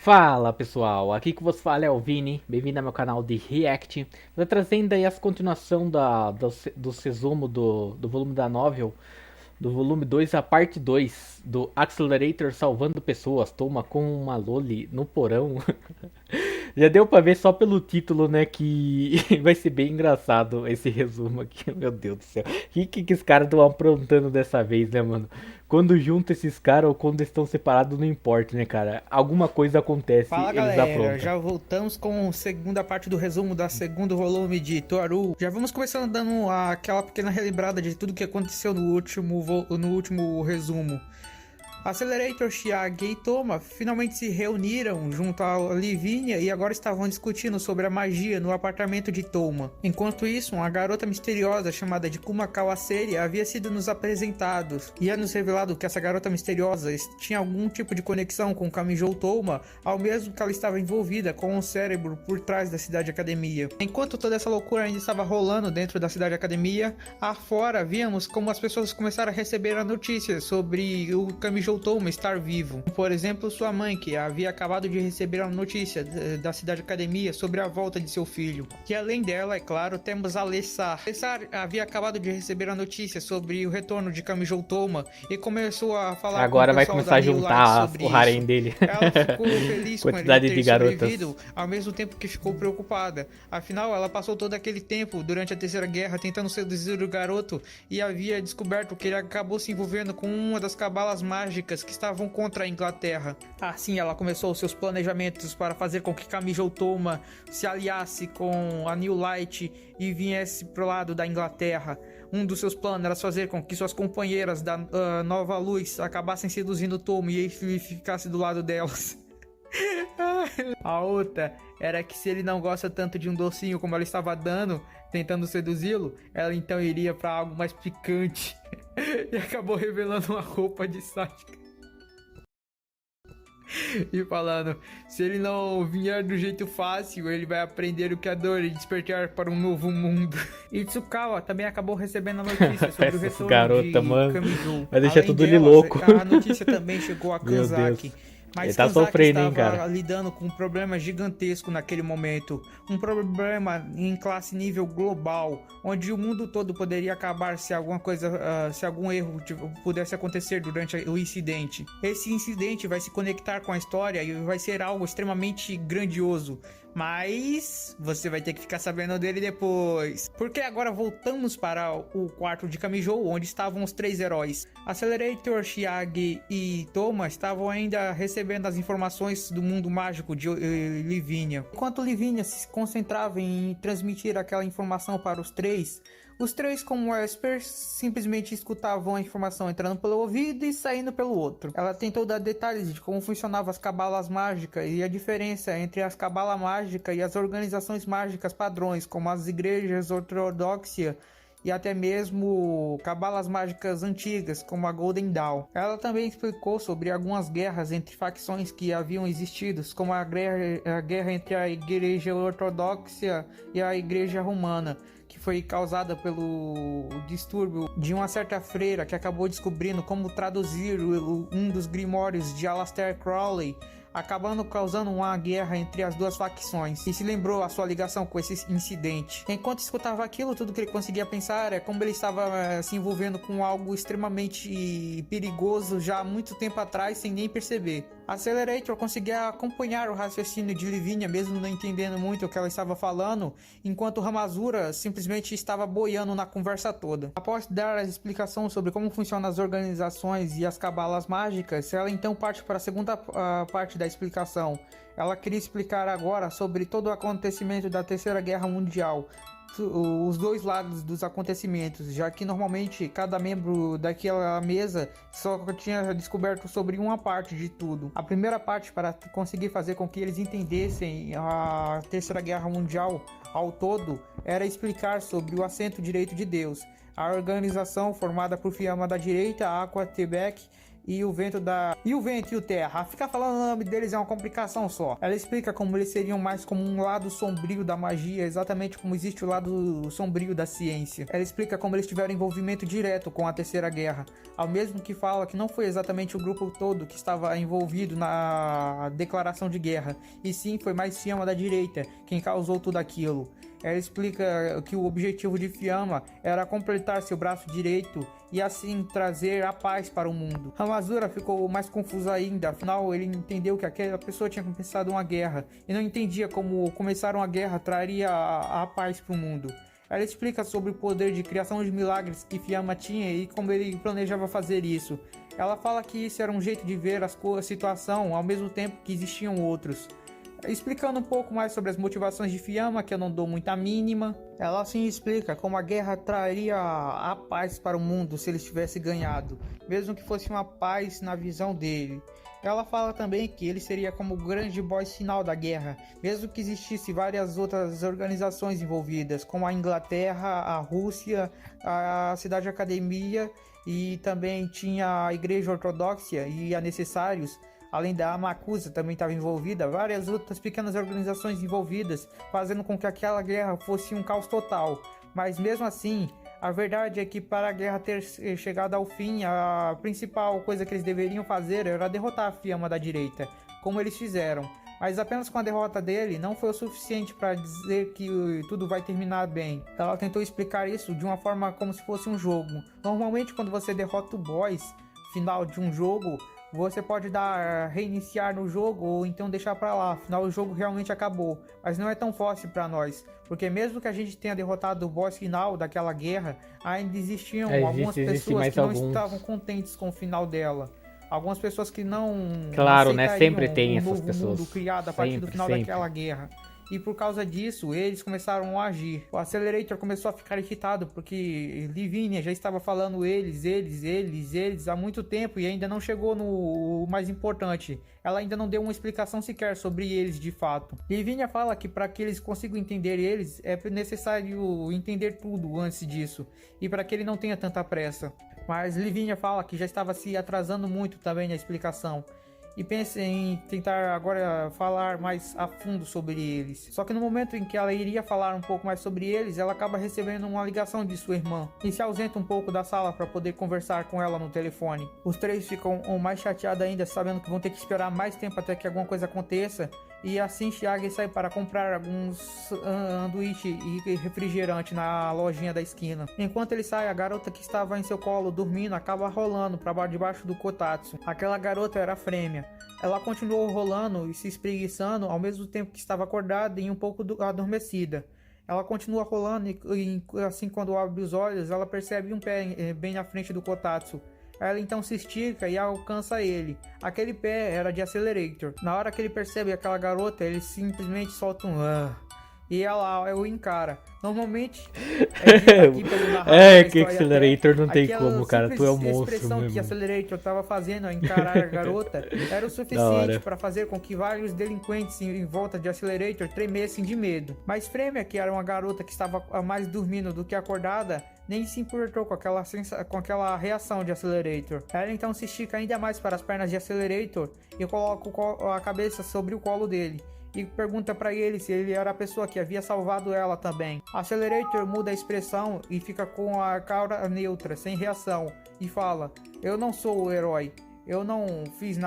Fala pessoal, aqui que vos fala é o Vini, bem-vindo ao meu canal de React. Tô trazendo aí as continuação do resumo do volume da novel, do volume 2 a parte 2 do Accelerator salvando pessoas, toma com uma loli no porão. Já deu pra ver só pelo título, né, que vai ser bem engraçado esse resumo aqui, meu Deus do céu. O que os caras estão aprontando dessa vez, né, mano? Quando junta esses caras ou quando estão separados, não importa, né, cara? Alguma coisa acontece, Fala eles galera, aprontam. já voltamos com a segunda parte do resumo da segundo volume de Toaru. Já vamos começando dando aquela pequena relembrada de tudo que aconteceu no último resumo. Accelerator, Chiage e Toma finalmente se reuniram junto a Livinha e agora estavam discutindo sobre a magia no apartamento de Toma. Enquanto isso, uma garota misteriosa chamada de Kuma Kawaseri havia sido nos apresentado e nos revelado que essa garota misteriosa tinha algum tipo de conexão com Kamijou Toma, ao mesmo que ela estava envolvida com o cérebro por trás da cidade academia. Enquanto toda essa loucura ainda estava rolando dentro da cidade academia, afora víamos como as pessoas começaram a receber a notícia sobre o Kamijou Toma estar vivo. Por exemplo, sua mãe, que havia acabado de receber a notícia da cidade academia sobre a volta de seu filho. E além dela, é claro, temos a Alessar. Alessar havia acabado de receber a notícia sobre o retorno de Kamijou Toma e começou a falar com o Agora vai pessoal da começar a New Light juntar sobre o isso. harém dele. Ela ficou feliz com ele Quantidade ter de garotas. sobrevivido, ao mesmo tempo que ficou preocupada. Afinal, ela passou todo aquele tempo durante a Terceira Guerra tentando seduzir o garoto e havia descoberto que ele acabou se envolvendo com uma das cabalas mágicas que estavam contra a Inglaterra. Assim, ela começou seus planejamentos para fazer com que Kamijou Toma se aliasse com a New Light e viesse pro lado da Inglaterra. Um dos seus planos era fazer com que suas companheiras da Nova Luz acabassem seduzindo Toma e ele ficasse do lado delas. A outra era que se ele não gosta tanto de um docinho como ela estava dando, tentando seduzi-lo, ela então iria para algo mais picante. E acabou revelando uma roupa de sádica. E falando, se ele não vier do jeito fácil, ele vai aprender o que é dor e despertar para um novo mundo. E Tsukawa também acabou recebendo a notícia sobre o Essa retorno garota, de mano. Kamijou. Vai deixar Além tudo ele delas, louco. a notícia também chegou a Meu Deus. Kanzaki. Ele Mas tá Kanzaki sofrendo, hein, estava cara. lidando com um problema gigantesco naquele momento. Um problema em classe nível global, onde o mundo todo poderia acabar se alguma coisa, se algum erro pudesse acontecer durante o incidente. Esse incidente vai se conectar com a história e vai ser algo extremamente grandioso. Mas você vai ter que ficar sabendo dele depois. Porque agora voltamos para o quarto de Kamijou, onde estavam os três heróis. Accelerator, Chiage e Toma estavam ainda recebendo as informações do mundo mágico de Livinha. Enquanto Livinha se concentrava em transmitir aquela informação para os três, como Espers, simplesmente escutavam a informação entrando pelo ouvido e saindo pelo outro. Ela tentou dar detalhes de como funcionavam as cabalas mágicas e a diferença entre as cabalas mágicas e as organizações mágicas padrões, como as igrejas ortodoxas e até mesmo cabalas mágicas antigas, como a Golden Dawn. Ela também explicou sobre algumas guerras entre facções que haviam existido, como a guerra entre a Igreja Ortodoxa e a Igreja Romana, que foi causada pelo distúrbio de uma certa freira que acabou descobrindo como traduzir um dos grimórios de Aleister Crowley, acabando causando uma guerra entre as duas facções, e se lembrou a sua ligação com esse incidente. Enquanto escutava aquilo, tudo que ele conseguia pensar é como ele estava se envolvendo com algo extremamente perigoso já há muito tempo atrás, sem nem perceber. Accelerator conseguia acompanhar o raciocínio de Livinha, mesmo não entendendo muito o que ela estava falando, enquanto Ramazura simplesmente estava boiando na conversa toda. Após dar a explicação sobre como funcionam as organizações e as cabalas mágicas, ela então parte para a segunda parte da explicação. Ela queria explicar agora sobre todo o acontecimento da Terceira Guerra Mundial, os dois lados dos acontecimentos, já que normalmente cada membro daquela mesa só tinha descoberto sobre uma parte de tudo. A primeira parte, para conseguir fazer com que eles entendessem a Terceira Guerra Mundial ao todo, era explicar sobre o assento direito de Deus, a organização formada por Fiamma da direita, Aqua Tebek e o vento e o terra. Ficar falando o nome deles é uma complicação só. Ela explica como eles seriam mais como um lado sombrio da magia, exatamente como existe o lado sombrio da ciência. Ela explica como eles tiveram envolvimento direto com a Terceira Guerra, ao mesmo que fala que não foi exatamente o grupo todo que estava envolvido na declaração de guerra, e sim foi mais Fiamma da direita quem causou tudo aquilo. Ela explica que o objetivo de Fiamma era completar seu braço direito e assim trazer a paz para o mundo. Ramazura ficou mais confuso ainda, afinal ele entendeu que aquela pessoa tinha começado uma guerra e não entendia como começar uma guerra traria a paz para o mundo. Ela explica sobre o poder de criação de milagres que Fiamma tinha e como ele planejava fazer isso. Ela fala que isso era um jeito de ver a situação ao mesmo tempo que existiam outros. Explicando um pouco mais sobre as motivações de Fiamma, que eu não dou muita mínima. Ela assim explica como a guerra traria a paz para o mundo se ele tivesse ganhado, mesmo que fosse uma paz na visão dele. Ela fala também que ele seria como o grande boss final da guerra, mesmo que existisse várias outras organizações envolvidas, como a Inglaterra, a Rússia, a Cidade Academia e também tinha a Igreja Ortodoxa e a Necessários. Além da Amakusa também estava envolvida, várias outras pequenas organizações envolvidas, fazendo com que aquela guerra fosse um caos total. Mas mesmo assim, a verdade é que para a guerra ter chegado ao fim, a principal coisa que eles deveriam fazer era derrotar a Fiamma da direita, como eles fizeram. Mas apenas com a derrota dele não foi o suficiente para dizer que tudo vai terminar bem. Ela tentou explicar isso de uma forma como se fosse um jogo. Normalmente quando você derrota o boss final de um jogo, você pode dar reiniciar no jogo ou então deixar pra lá, afinal o jogo realmente acabou. Mas não é tão fácil pra nós, porque mesmo que a gente tenha derrotado o boss final daquela guerra, ainda existiam algumas pessoas que não estavam contentes com o final dela. Algumas pessoas que não Claro, né? Sempre tem essas novo pessoas. mundo criado a partir do final daquela guerra. E por causa disso, eles começaram a agir. O Accelerator começou a ficar irritado, porque Livinia já estava falando eles há muito tempo e ainda não chegou no mais importante. Ela ainda não deu uma explicação sequer sobre eles de fato. Livinia fala que para que eles consigam entender eles, é necessário entender tudo antes disso, e para que ele não tenha tanta pressa. Mas Livinia fala que já estava se atrasando muito também na explicação. E pensa em tentar agora falar mais a fundo sobre eles. Só que no momento em que ela iria falar um pouco mais sobre eles, ela acaba recebendo uma ligação de sua irmã e se ausenta um pouco da sala para poder conversar com ela no telefone. Os três ficam mais chateados ainda, sabendo que vão ter que esperar mais tempo até que alguma coisa aconteça. E assim Chiagi sai para comprar alguns sanduíche e refrigerante na lojinha da esquina. Enquanto ele sai, a garota que estava em seu colo dormindo acaba rolando para debaixo do kotatsu. Aquela garota era a Frêmia. Ela continuou rolando e se espreguiçando ao mesmo tempo que estava acordada e um pouco adormecida. Ela continua rolando e assim quando abre os olhos, ela percebe um pé bem na frente do kotatsu. Ela então se estica e alcança ele. Aquele pé era de Accelerator. Na hora que ele percebe aquela garota, ele simplesmente solta um e ela o encara. Normalmente aqui pelo narrador que Accelerator não tem como, cara. Tu é um monstro mesmo. A expressão que Accelerator estava fazendo ao encarar a garota era o suficiente para fazer com que vários delinquentes em volta de Accelerator tremessem de medo. Mas Frêmia, que era uma garota que estava mais dormindo do que acordada, nem se importou com aquela reação de Accelerator. Ela então se estica ainda mais para as pernas de Accelerator e coloca a cabeça sobre o colo dele e pergunta para ele se ele era a pessoa que havia salvado ela também. Accelerator muda a expressão e fica com a cara neutra, sem reação, e fala: "Eu não sou o herói, eu não fiz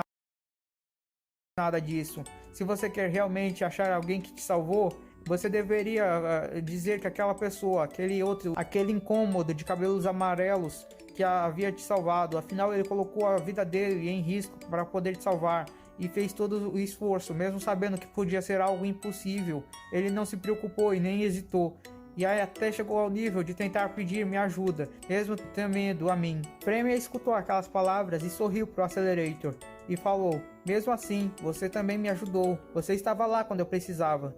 nada disso. Se você quer realmente achar alguém que te salvou, você deveria dizer que aquela pessoa, aquele incômodo de cabelos amarelos que havia te salvado, afinal ele colocou a vida dele em risco para poder te salvar. E fez todo o esforço, mesmo sabendo que podia ser algo impossível. Ele não se preocupou e nem hesitou. E aí até chegou ao nível de tentar pedir minha ajuda, mesmo temendo a mim." Frêmia escutou aquelas palavras e sorriu pro Accelerator e falou: "Mesmo assim, você também me ajudou. Você estava lá quando eu precisava.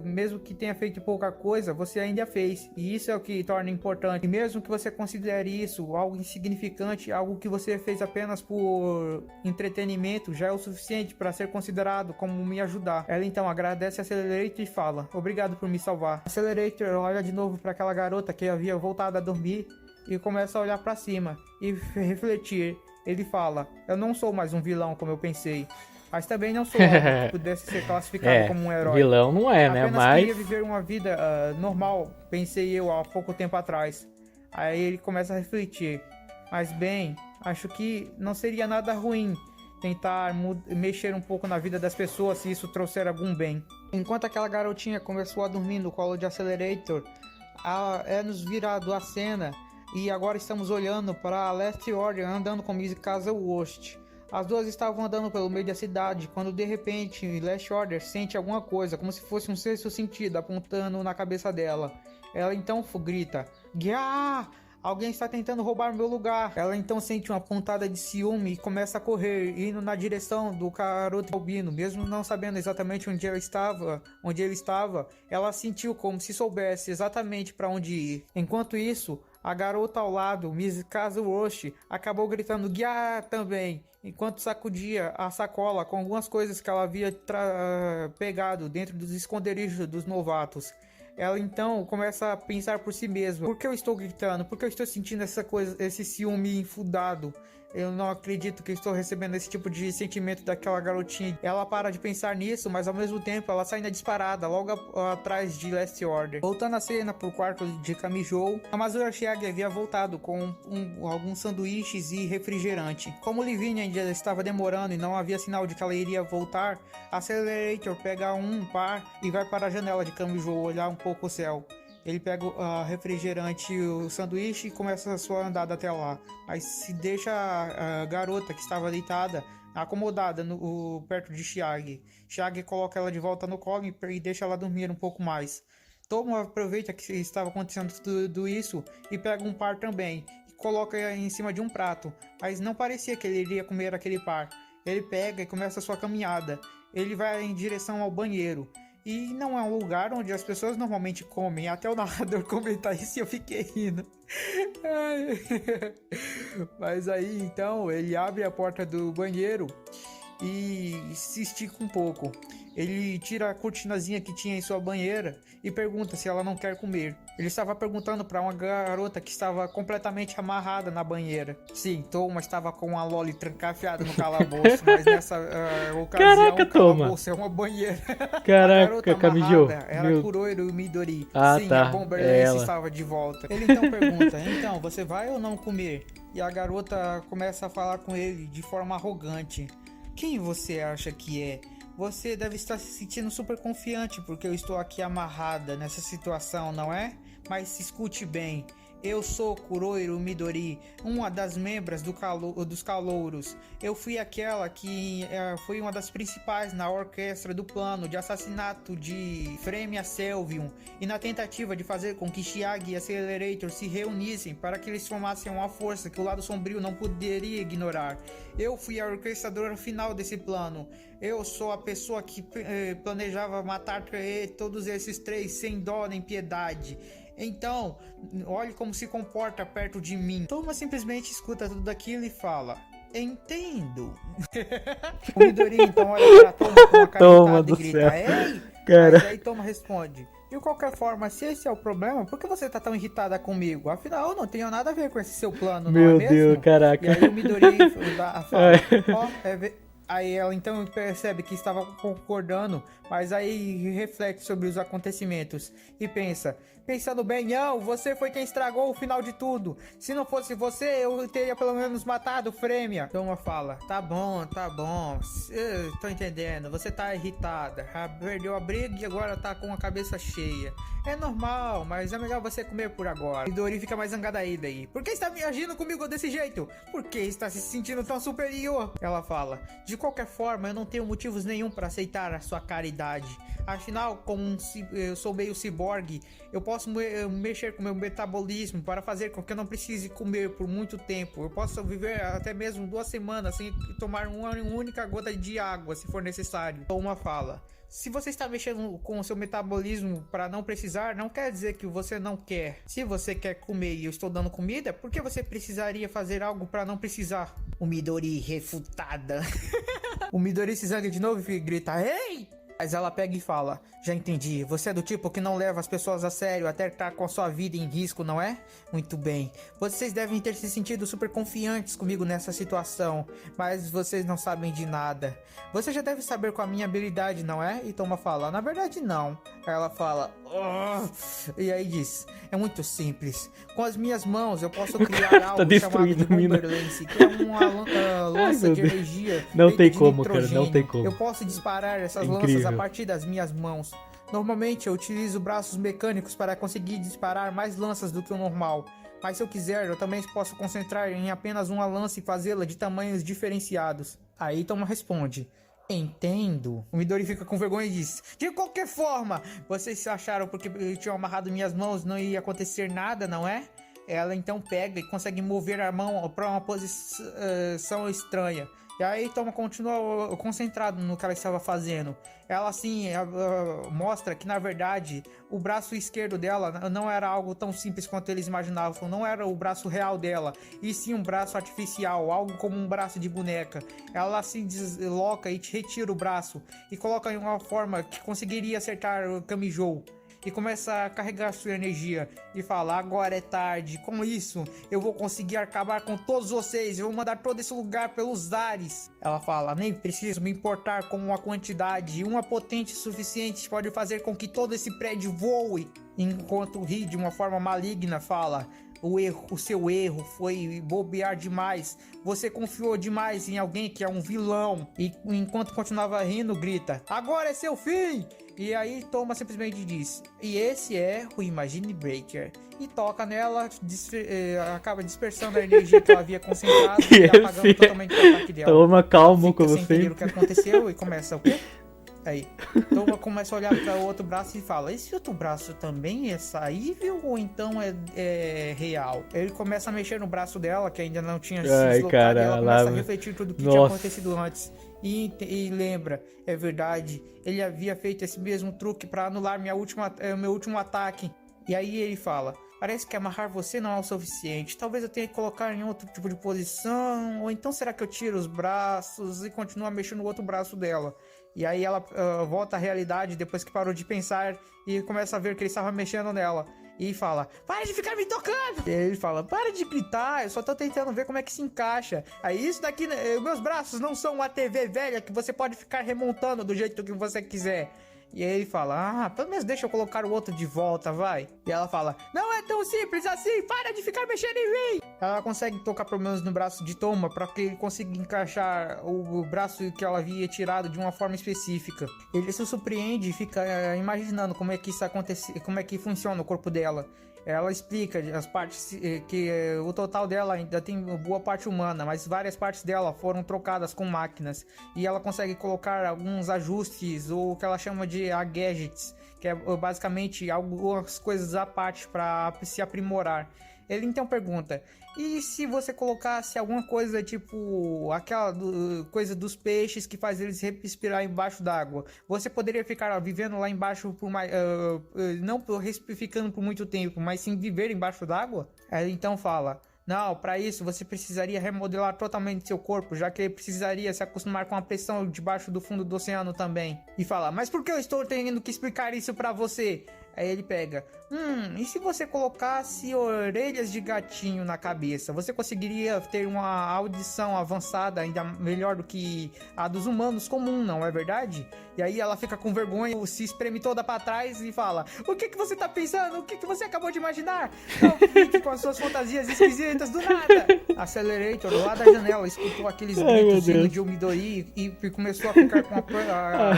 Mesmo que tenha feito pouca coisa, você ainda fez. E isso é o que torna importante. E mesmo que você considere isso algo insignificante, algo que você fez apenas por entretenimento, já é o suficiente para ser considerado como me ajudar." Ela então agradece a Accelerator e fala: "Obrigado por me salvar." Accelerator olha de novo para aquela garota que havia voltado a dormir e começa a olhar para cima e refletir. Ele fala: eu não sou mais um vilão como eu pensei, mas também não sou algo que pudesse ser classificado como um herói. Vilão não é, né? Apenas Mas queria viver uma vida normal, pensei eu há pouco tempo atrás. Aí ele começa a refletir. Mas bem, acho que não seria nada ruim tentar mexer um pouco na vida das pessoas se isso trouxer algum bem. Enquanto aquela garotinha começou a dormir no colo de Accelerator, é-nos virado a cena e agora estamos olhando para a Last Order andando com Mikasa Worst. As duas estavam andando pelo meio da cidade quando de repente Last Order sente alguma coisa, como se fosse um sexto sentido apontando na cabeça dela. Ela então grita: "Gya! Alguém está tentando roubar meu lugar." Ela então sente uma pontada de ciúme e começa a correr, indo na direção do garoto albino. Mesmo não sabendo exatamente onde ele estava, ela sentiu como se soubesse exatamente para onde ir. Enquanto isso, a garota ao lado, Mikasa Worst, acabou gritando "Gya!" também, enquanto sacudia a sacola com algumas coisas que ela havia pegado dentro dos esconderijos dos novatos. Ela então começa a pensar por si mesma: por que eu estou gritando? Por que eu estou sentindo essa coisa, esse ciúme infundado? Eu não acredito que estou recebendo esse tipo de sentimento daquela garotinha. Ela para de pensar nisso, mas ao mesmo tempo ela sai na disparada, logo atrás de Last Order. Voltando a cena pro quarto de Kamijou, a Masura Chiage havia voltado com alguns sanduíches e refrigerante. Como Livine ainda estava demorando e não havia sinal de que ela iria voltar, Accelerator pega um par e vai para a janela de Kamijou olhar um pouco o céu. Ele pega o refrigerante e o sanduíche e começa a sua andada até lá. Mas se deixa a garota que estava deitada acomodada perto de Chiage. Chiage coloca ela de volta no colo e deixa ela dormir um pouco mais. Toma aproveita que estava acontecendo tudo isso e pega um par também e coloca em cima de um prato. Mas não parecia que ele iria comer aquele par. Ele pega e começa a sua caminhada. Ele vai em direção ao banheiro. E não é um lugar onde as pessoas normalmente comem. Até o narrador comentar isso e eu fiquei rindo. Mas aí então ele abre a porta do banheiro e se estica um pouco. Ele tira a cortinazinha que tinha em sua banheira e pergunta se ela não quer comer. Ele estava perguntando para uma garota que estava completamente amarrada na banheira. Sim, Toma estava com a Loli trancafiada no calabouço, mas nessa ocasião Caraca, o calabouço é uma banheira. Caraca, Kamijou. Era Kuroiro Midori. Ah, sim, tá. a Bomberlace estava de volta. Ele então pergunta: então, você vai ou não comer? E a garota começa a falar com ele de forma arrogante. Quem você acha que é? Você deve estar se sentindo super confiante porque eu estou aqui amarrada nessa situação, não é? Mas escute bem, eu sou Kuroiro Midori, uma das membros dos Calouros. Eu fui aquela que foi uma das principais na orquestra do plano de assassinato de Fremia Selvium e na tentativa de fazer com que Chiage e Accelerator se reunissem para que eles formassem uma força que o lado sombrio não poderia ignorar. Eu fui a orquestradora final desse plano. Eu sou a pessoa que planejava matar todos esses três sem dó nem piedade. Então, olhe como se comporta perto de mim. Toma simplesmente escuta tudo aquilo e fala: entendo. O Midori então olha pra Toma com uma cara e grita: ei! Cara. Mas aí Toma responde: de qualquer forma, se esse é o problema, por que você tá tão irritada comigo? Afinal, eu não tenho nada a ver com esse seu plano, não é mesmo? Meu Deus, caraca. E aí o Midori fala: Aí ela então percebe que estava concordando, mas aí reflete sobre os acontecimentos e pensa: pensando bem, não, você foi quem estragou o final de tudo. Se não fosse você, eu teria pelo menos matado Fremia. Toma fala: tá bom, tô entendendo, você tá irritada, perdeu a briga e agora tá com a cabeça cheia. É normal, mas é melhor você comer por agora. E Dori fica mais zangada aí daí. Por que está me agindo comigo desse jeito? Por que está se sentindo tão superior? Ela fala: de qualquer forma, eu não tenho motivos nenhum para aceitar a sua caridade. Afinal, como eu sou meio ciborgue, eu posso mexer com meu metabolismo para fazer com que eu não precise comer por muito tempo. Eu posso viver até mesmo 2 semanas sem tomar uma única gota de água, se for necessário. Uma fala: se você está mexendo com o seu metabolismo para não precisar, não quer dizer que você não quer. Se você quer comer e eu estou dando comida, por que você precisaria fazer algo para não precisar? O Midori refutada. O Midori se zanga de novo e grita: ei! Mas ela pega e fala: já entendi, você é do tipo que não leva as pessoas a sério até estar com a sua vida em risco, não é? Muito bem, vocês devem ter se sentido super confiantes comigo nessa situação, mas vocês não sabem de nada. Você já deve saber com a minha habilidade, não é? E Toma fala: na verdade não. Aí ela fala: e aí diz: é muito simples, com as minhas mãos eu posso criar algo chamado de Bomber Lance, que é uma lança de energia não tem de como, cara, nitrogênio. não tem como. Eu posso disparar essas lanças a partir das minhas mãos. Normalmente eu utilizo braços mecânicos para conseguir disparar mais lanças do que o normal, mas se eu quiser eu também posso concentrar em apenas uma lança e fazê-la de tamanhos diferenciados. Aí Toma responde: entendo. O Midori fica com vergonha e diz: de qualquer forma, vocês acharam porque eu tinha amarrado minhas mãos não ia acontecer nada, não é? Ela então pega e consegue mover a mão para uma posição estranha. E aí Toma continua concentrado no que ela estava fazendo. Ela assim mostra que na verdade o braço esquerdo dela não era algo tão simples quanto eles imaginavam. Não era o braço real dela, e sim um braço artificial, algo como um braço de boneca. Ela assim desloca e retira o braço e coloca em uma forma que conseguiria acertar o Kamijou. E começa a carregar sua energia e fala: agora é tarde, com isso eu vou conseguir acabar com todos vocês, eu vou mandar todo esse lugar pelos ares. Ela fala: nem preciso me importar com uma quantidade, uma potente suficiente pode fazer com que todo esse prédio voe. Enquanto ri de uma forma maligna fala: o seu erro foi bobear demais. Você confiou demais em alguém que é um vilão. E enquanto continuava rindo, grita: agora é seu fim! E aí Toma simplesmente diz: e esse é o Imagine Breaker. E toca nela, acaba dispersando a energia que ela havia concentrado e apagando totalmente o ataque dela. Toma, calmo com você. você. O que aconteceu e começa o quê? Aí, Toma começa a olhar para o outro braço e fala: esse outro braço também é saível ou então é real? Ele começa a mexer no braço dela, que ainda não tinha se deslocado, cara, e ela começa a refletir tudo o que tinha acontecido antes. E lembra, é verdade, ele havia feito esse mesmo truque para anular meu último ataque. E aí ele fala: parece que amarrar você não é o suficiente. Talvez eu tenha que colocar em outro tipo de posição. Ou então será que eu tiro os braços e continuo mexendo no outro braço dela? E aí ela volta à realidade depois que parou de pensar e começa a ver que ele estava mexendo nela. E fala: para de ficar me tocando! E ele fala: para de gritar, eu só tô tentando ver como é que se encaixa. Aí isso daqui, meus braços não são uma TV velha que você pode ficar remontando do jeito que você quiser. E aí ele fala: pelo menos deixa eu colocar o outro de volta, vai. E ela fala: não é tão simples assim, para de ficar mexendo em mim. Ela consegue tocar pelo menos no braço de Toma para que ele consiga encaixar o braço que ela havia tirado de uma forma específica. Ele se surpreende e fica imaginando como é que isso acontece, como é que funciona o corpo dela. Ela explica as partes que o total dela ainda tem boa parte humana, mas várias partes dela foram trocadas com máquinas. E ela consegue colocar alguns ajustes, ou o que ela chama de gadgets, que é basicamente algumas coisas à parte para se aprimorar. Ele então pergunta: e se você colocasse alguma coisa tipo aquela coisa dos peixes que faz eles respirar embaixo d'água? Você poderia ficar vivendo lá embaixo por mais, não ficando por muito tempo, mas sim viver embaixo d'água? Ele então fala: não, para isso você precisaria remodelar totalmente seu corpo, já que ele precisaria se acostumar com a pressão debaixo do fundo do oceano também. E fala: mas por que eu estou tendo que explicar isso para você? Aí ele pega: e se você colocasse orelhas de gatinho na cabeça? Você conseguiria ter uma audição avançada ainda melhor do que a dos humanos comum, não é verdade? E aí ela fica com vergonha, se espreme toda pra trás e fala: o que você tá pensando? O que você acabou de imaginar? Não fique com as suas fantasias esquisitas do nada. Accelerator, lá da janela, escutou aqueles gritos vindo de Midori e começou a ficar com a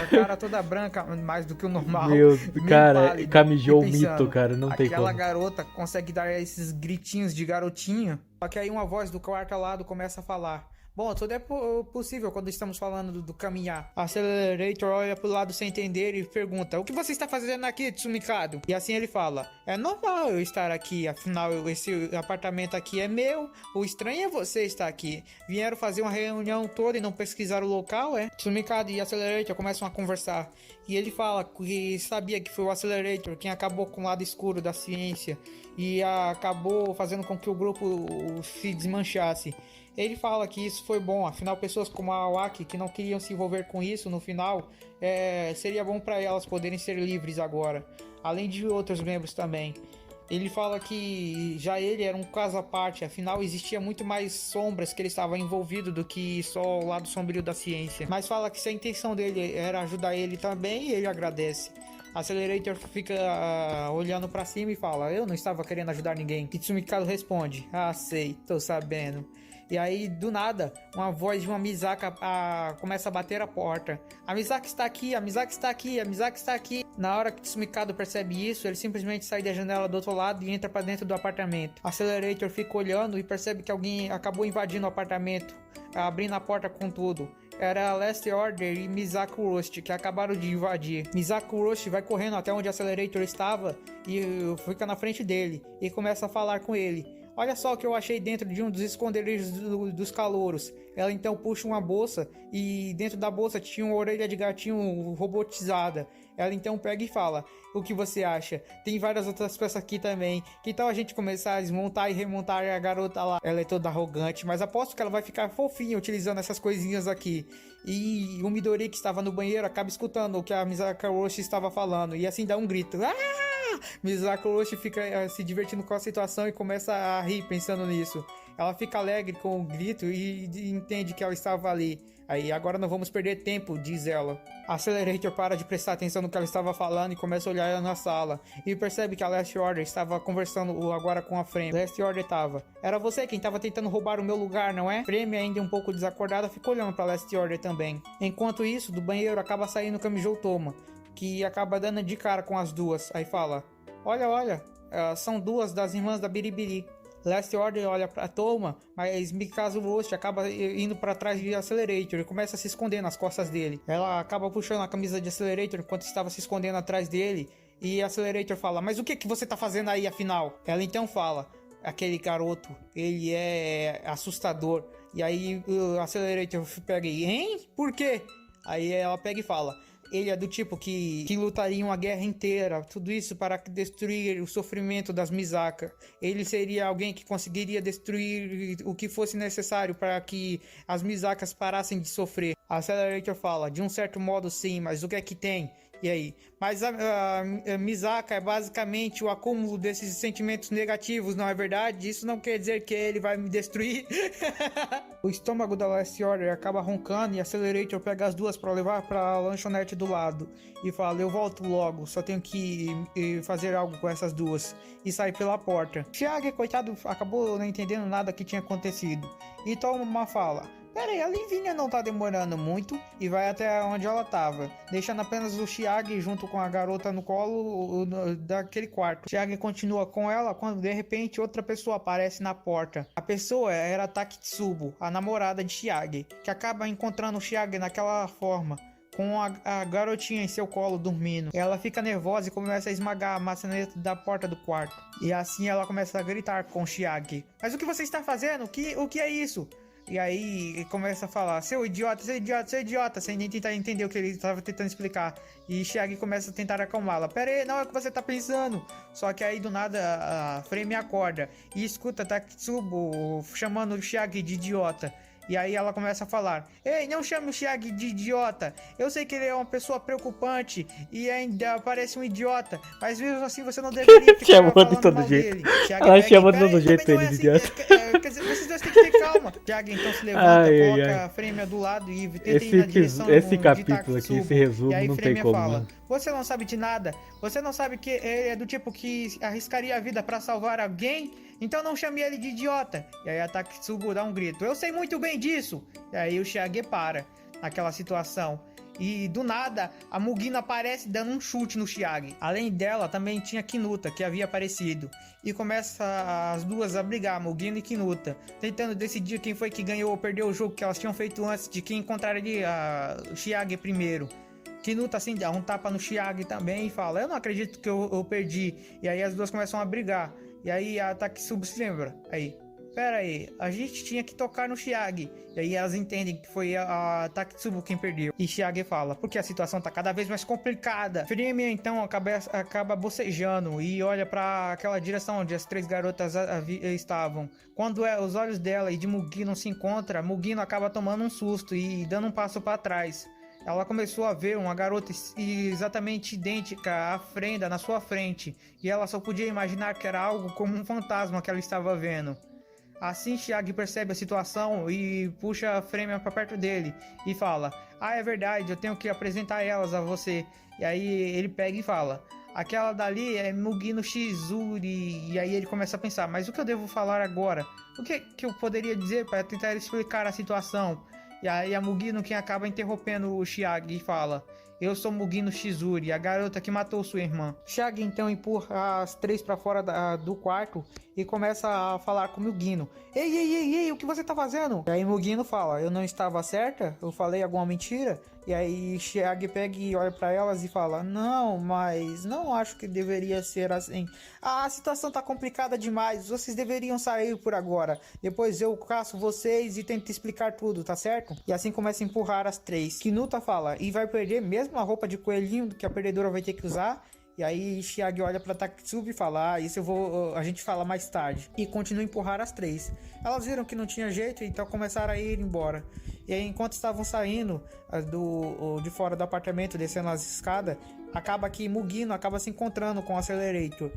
cara toda branca, mais do que o normal. Meu, cara, pálido, Kamijou mito, cara, não tem como. Aquela garota consegue dar esses gritinhos de garotinho. Só que aí uma voz do quarto ao lado começa a falar: bom, tudo é possível quando estamos falando do caminhar. A Accelerator olha pro lado sem entender e pergunta: o que você está fazendo aqui, Tsumikado? E assim ele fala: é normal eu estar aqui, afinal esse apartamento aqui é meu. O estranho é você estar aqui. Vieram fazer uma reunião toda e não pesquisar o local, é? Tsumikado e Accelerator começam a conversar. E ele fala que sabia que foi o Accelerator quem acabou com o lado escuro da ciência e acabou fazendo com que o grupo se desmanchasse. Ele fala que isso foi bom, afinal pessoas como a Awaki que não queriam se envolver com isso no final, seria bom para elas poderem ser livres agora, além de outros membros também. Ele fala que já ele era um caso à parte, afinal existia muito mais sombras que ele estava envolvido do que só o lado sombrio da ciência. Mas fala que se a intenção dele era ajudar ele também, ele agradece. Accelerator fica olhando pra cima e fala: eu não estava querendo ajudar ninguém. Kitsumi Kado responde: ah, sei, tô sabendo. E aí, do nada, uma voz de uma Misaka começa a bater a porta. A Misaka está aqui, a Misaka está aqui, a Misaka está aqui. Na hora que Kitsumi Kado percebe isso, ele simplesmente sai da janela do outro lado e entra para dentro do apartamento. Accelerator fica olhando e percebe que alguém acabou invadindo o apartamento, abrindo a porta com tudo. Era Last Order e Misaku Roast que acabaram de invadir. Misaku Roast vai correndo até onde Accelerator estava e fica na frente dele e começa a falar com ele. Olha só o que eu achei dentro de um dos esconderijos dos calouros. Ela então puxa uma bolsa e dentro da bolsa tinha uma orelha de gatinho robotizada. Ela então pega e fala: o que você acha? Tem várias outras peças aqui também. Que tal a gente começar a desmontar e remontar a garota lá? Ela é toda arrogante, mas aposto que ela vai ficar fofinha utilizando essas coisinhas aqui. E o Midori, que estava no banheiro, acaba escutando o que a Misaka Roshi estava falando e assim dá um grito. Misaka Roshi fica se divertindo com a situação e começa a rir pensando nisso. Ela fica alegre com o grito e entende que ela estava ali. Aí, agora não vamos perder tempo, diz ela. A Accelerator para de prestar atenção no que ela estava falando e começa a olhar ela na sala. E percebe que a Last Order estava conversando agora com a Frame. Last Order estava: era você quem estava tentando roubar o meu lugar, não é? Frame, ainda um pouco desacordada, fica olhando para Last Order também. Enquanto isso, do banheiro acaba saindo Kamijou Toma, que acaba dando de cara com as duas. Aí fala: olha, são duas das irmãs da Biribiri. Last Order olha pra Toma, mas Mikazu Roast acaba indo pra trás de Accelerator e começa a se esconder nas costas dele. Ela acaba puxando a camisa de Accelerator enquanto estava se escondendo atrás dele. E Accelerator fala: mas o que você tá fazendo aí afinal? Ela então fala: aquele garoto, ele é assustador. E aí o Accelerator pega e: hein? Por quê? Aí ela pega e fala: ele é do tipo que lutaria uma guerra inteira, tudo isso para destruir o sofrimento das Misaka. Ele seria alguém que conseguiria destruir o que fosse necessário para que as Misakas parassem de sofrer. A Accelerator fala: de um certo modo sim, mas o que é que tem? E aí? Mas a Misaka é basicamente o acúmulo desses sentimentos negativos, não é verdade? Isso não quer dizer que ele vai me destruir. O estômago da Last Order acaba roncando e a Accelerator pega as duas para levar para a lanchonete do lado. E fala: eu volto logo, só tenho que fazer algo com essas duas. E sai pela porta. Chiage, coitado, acabou não entendendo nada que tinha acontecido. E Toma fala: pera aí, a Livinha não tá demorando muito e vai até onde ela tava, deixando apenas o Chiage junto com a garota no colo daquele quarto. Chiage continua com ela quando de repente outra pessoa aparece na porta. A pessoa era Takitsubo, a namorada de Chiage, que acaba encontrando o Chiage naquela forma, com a garotinha em seu colo dormindo. Ela fica nervosa e começa a esmagar a maçaneta da porta do quarto. E assim ela começa a gritar com o Chiage: mas o que você está fazendo? O que é isso? E aí começa a falar: seu idiota, sem nem tentar entender o que ele estava tentando explicar. E Chiage começa a tentar acalmá-la: pera aí, não é o que você tá pensando. Só que aí do nada a Frame acorda e escuta Takitsubo chamando o Chiage de idiota. E aí ela começa a falar: ei, não chame o Chiage de idiota. Eu sei que ele é uma pessoa preocupante e ainda parece um idiota, mas mesmo assim você não deveria ficar falando mal dele. Ela chama de todo jeito ele de idiota. Quer dizer, vocês dois têm que ter calma. Chiage então se levanta, coloca a Frêmea do lado e tenta ir na direção esse de capítulo aqui, esse resumo, e aí não Frêmea tem como, fala: né? você não sabe de nada. Você não sabe que ele é do tipo que arriscaria a vida pra salvar alguém? Então não chame ele de idiota. E aí a Takitsubo dá um grito: eu sei muito bem disso. E aí o Chiage para naquela situação. E do nada a Mugina aparece dando um chute no Chiage. Além dela também tinha Kinuta, que havia aparecido. E começa as duas a brigar, Mugina e Kinuta, tentando decidir quem foi que ganhou ou perdeu o jogo que elas tinham feito antes, de quem encontraria o Chiage primeiro. Kinuta assim dá um tapa no Chiage também e fala: eu não acredito que eu perdi. E aí as duas começam a brigar. E aí a Takitsubo se lembra: aí, Pera aí, a gente tinha que tocar no Chiage. E aí elas entendem que foi a Taketsubo quem perdeu. E Chiage fala, porque a situação tá cada vez mais complicada. Firemia então acaba bocejando e olha pra aquela direção onde as três garotas estavam. Quando os olhos dela e de Mugino se encontram, Mugino acaba tomando um susto e dando um passo para trás. Ela começou a ver uma garota exatamente idêntica à Frenda na sua frente. E ela só podia imaginar que era algo como um fantasma que ela estava vendo. Assim, Chiage percebe a situação e puxa a Frêmia para perto dele e fala: "Ah, é verdade, eu tenho que apresentar elas a você." E aí ele pega e fala: "Aquela dali é Mugino Shizuri." E aí ele começa a pensar: "Mas o que eu devo falar agora? O que eu poderia dizer para tentar explicar a situação?" E aí a Mugino quem acaba interrompendo o Chiage e fala: "Eu sou Mugino Shizuri, a garota que matou sua irmã." Chiage então empurra as três para fora do quarto e começa a falar com Mugino. Ei, o que você tá fazendo?" E aí Mugino fala: "Eu não estava certa? Eu falei alguma mentira?" E aí Chiage pega e olha para elas e fala: "Não, mas não acho que deveria ser assim. A situação tá complicada demais, vocês deveriam sair por agora. Depois eu caço vocês e tento explicar tudo, tá certo?" E assim começa a empurrar as três. Kinuta fala: "E vai perder mesmo a roupa de coelhinho que a perdedora vai ter que usar?" E aí Chiage olha pra Taketsubo e fala: "Ah, isso a gente fala mais tarde." E continua a empurrar as três. Elas viram que não tinha jeito, então começaram a ir embora. E aí enquanto estavam saindo de fora do apartamento, descendo as escadas, acaba que Mugino acaba se encontrando com o Accelerator.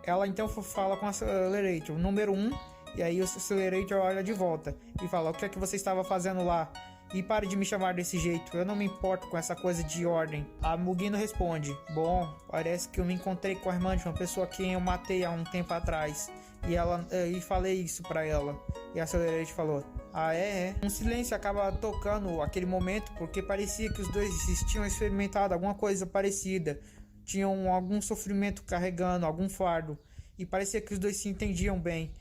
Ela então fala com o Accelerator, número 1, e aí o Accelerator olha de volta e fala: "O que é que você estava fazendo lá? E pare de me chamar desse jeito, eu não me importo com essa coisa de ordem." A Mugino responde: "Bom, parece que eu me encontrei com a irmã de uma pessoa que eu matei há um tempo atrás. E falei isso pra ela." E a Accelerate falou: "Ah, é? Um silêncio acaba tocando aquele momento, porque parecia que os dois tinham experimentado alguma coisa parecida. Tinham algum sofrimento carregando, algum fardo. E parecia que os dois se entendiam bem.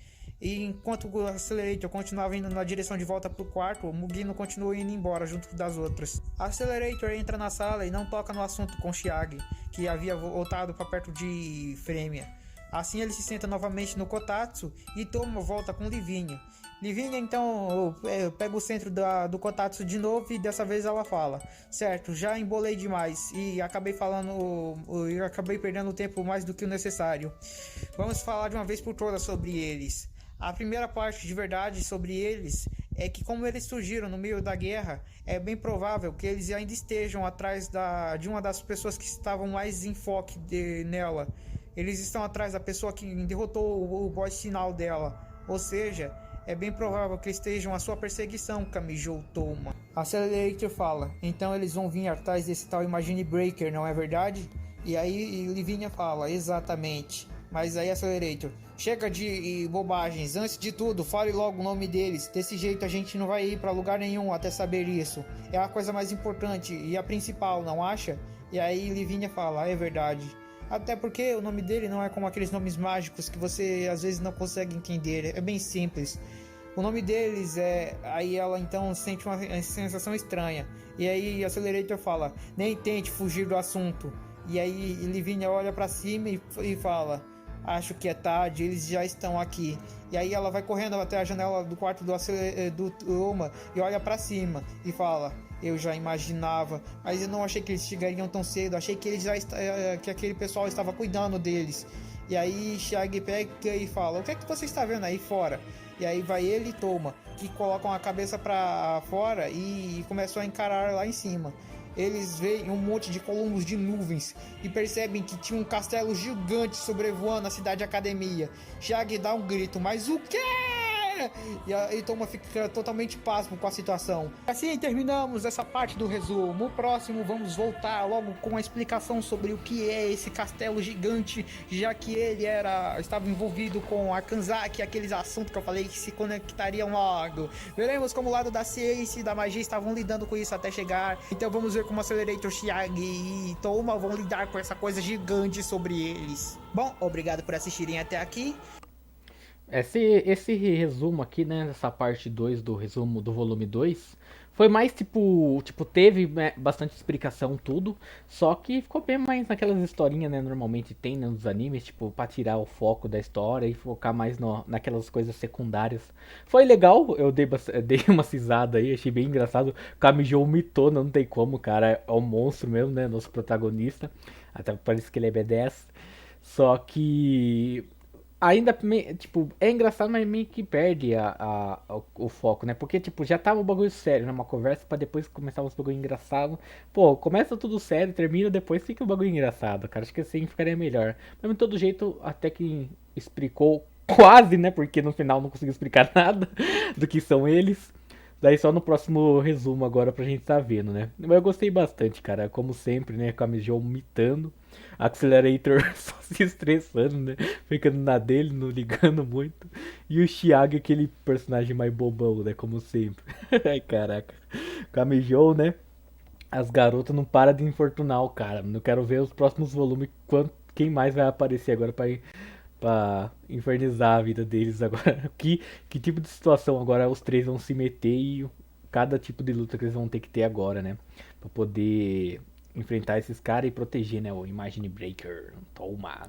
E enquanto o Accelerator continuava indo na direção de volta pro quarto, o Mugino continuou indo embora junto das outras. A Accelerator entra na sala e não toca no assunto com Chiage, que havia voltado para perto de Frêmia. Assim ele se senta novamente no Kotatsu e toma volta com Livinha. Livinha então pega o centro do Kotatsu de novo e dessa vez ela fala: "Certo, já embolei demais e acabei perdendo tempo mais do que o necessário. Vamos falar de uma vez por todas sobre eles. A primeira parte de verdade sobre eles é que, como eles surgiram no meio da guerra, é bem provável que eles ainda estejam atrás de uma das pessoas que estavam mais em foco nela. Eles estão atrás da pessoa que derrotou o boss final dela. Ou seja, é bem provável que estejam à sua perseguição, Kamijou Toma." A Accelerator fala: "Então eles vão vir atrás desse tal Imagine Breaker, não é verdade?" E aí Livinha fala: "Exatamente." Mas aí Accelerator: "Chega de bobagens, antes de tudo, fale logo o nome deles. Desse jeito a gente não vai ir pra lugar nenhum até saber isso. É a coisa mais importante e a principal, não acha?" E aí Livinha fala: "É verdade. Até porque o nome dele não é como aqueles nomes mágicos que você às vezes não consegue entender. É bem simples. O nome deles é..." Aí ela então sente uma sensação estranha. E aí Accelerator fala: "Nem tente fugir do assunto." E aí Livinha olha pra cima e fala: "Acho que é tarde, eles já estão aqui." E aí ela vai correndo até a janela do quarto do Toma e olha pra cima e fala: "Eu já imaginava, mas eu não achei que eles chegariam tão cedo. Achei que que aquele pessoal estava cuidando deles." E aí Chiage pega e fala: "O que é que você está vendo aí fora?" E aí vai ele e Toma, que colocam a cabeça pra fora e começam a encarar lá em cima. Eles veem um monte de columbos de nuvens e percebem que tinha um castelo gigante sobrevoando a cidade academia. Chiage dá um grito: "Mas o quê?" E aí Toma fica totalmente pasmo com a situação. Assim terminamos essa parte do resumo. No próximo vamos voltar logo com a explicação sobre o que é esse castelo gigante, já que ele estava envolvido com a Kanzaki, aqueles assuntos que eu falei que se conectariam logo. Veremos como o lado da ciência e da magia estavam lidando com isso até chegar. Então vamos ver como Accelerator, Chiage e Toma vão lidar com essa coisa gigante sobre eles. Bom, obrigado por assistirem até aqui. Esse resumo aqui, né, nessa parte 2 do resumo do volume 2, Foi mais tipo, teve né, bastante explicação, tudo. Só que ficou bem mais naquelas historinhas, né? Normalmente tem né, nos animes, tipo, pra tirar o foco da história e focar mais naquelas coisas secundárias. Foi legal, eu dei, dei uma cisada aí, achei bem engraçado. Kamijou mitou, não tem como, cara. É um monstro mesmo, né? Nosso protagonista. Até parece que ele é B10. Só que ainda, tipo, é engraçado, mas meio que perde o foco, né? Porque, tipo, já tava um bagulho sério, né? Uma conversa pra depois começar uns bagulho engraçado. Pô, começa tudo sério, termina, depois fica o bagulho engraçado, cara. Acho que assim ficaria melhor. Mas de todo jeito, até que explicou quase, né? Porque no final não conseguiu explicar nada do que são eles. Daí só no próximo resumo agora pra gente tá vendo, né? Mas eu gostei bastante, cara. Como sempre, né? Com a Mijou mitando. Accelerator só se estressando, né? Ficando na dele, não ligando muito. E o Chiag, aquele personagem mais bobão, né? Como sempre. Ai, caraca. Kamijou, né? As garotas não param de infortunar o cara. Não quero ver os próximos volumes. Quem mais vai aparecer agora pra infernizar a vida deles agora? Que tipo de situação agora os três vão se meter e cada tipo de luta que eles vão ter que ter agora, né? Pra poder enfrentar esses caras e proteger, né? O Imagine Breaker. Toma.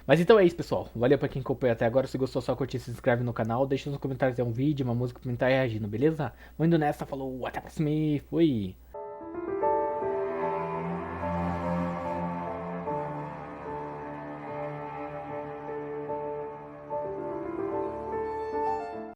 Mas então é isso, pessoal. Valeu pra quem acompanhou até agora. Se gostou, só curtir, se inscreve no canal. Deixa nos comentários um vídeo, uma música pra mim estar reagindo, beleza? Vou indo nessa, falou, até a próxima e fui!